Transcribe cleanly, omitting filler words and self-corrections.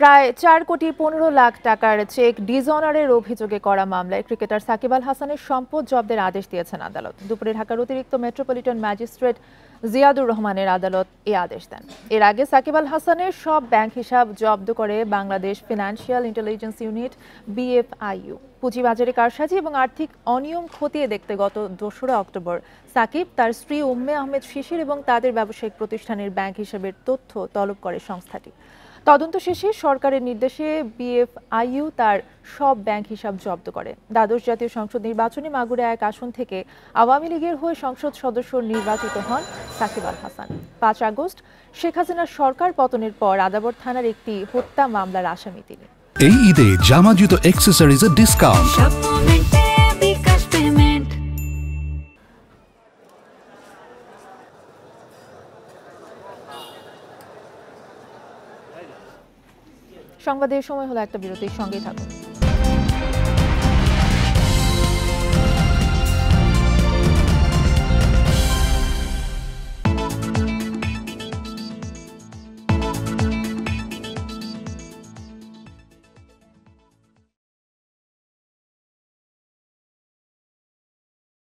প্রায় 4,15,00,000 টাকার চেক ডিজঅনারের অভিযোগে করা মামলায় ক্রিকেটার সাকিব আল হাসানের সম্পদ জব্দের আদেশ দিয়েছেন আদালত। দুপুরে ঢাকার অতিরিক্ত মেট্রোপলিটন ম্যাজিস্ট্রেট জিয়াদুর রহমানের আদালত এ আদেশ দেন। এর আগে সাকিব আল হাসানের সব ব্যাংক হিসাব জব্দ করে Bangladesh financial intelligence unit BFIU। পুঁজিবাজারে কারসাজি এবং আর্থিক অনিয়ম খতিয়ে দেখতে গত 2রা অক্টোবর সাকিব, তার স্ত্রী উম্মে আহমেদ শিশির এবং তাদের ব্যবসায়িক প্রতিষ্ঠানের ব্যাংক হিসাবের তথ্য তলব করে সংস্থাটি। তদন্ত শেষে সরকারের নির্দেশে BFIU তার সব ব্যাংক হিসাব জব্দ করে। দ্বাদশ জাতীয় সংসদ নির্বাচনে মাগুরা 1 আসন থেকে আওয়ামী লীগের হয়ে সংসদ সদস্য নির্বাচিত হন সাকিব আল হাসান। 5 আগস্ট শেখ হাসিনার সরকার পতনের পর আদাবর থানার একটি হত্যা মামলার আসামি তিনি। এই ঈদে জামা জুতো অ্যাক্সেসরিজের ডিসকাউন্ট। সংবাদের সময় হলো একটা বিরতির, সঙ্গেই থাকুন।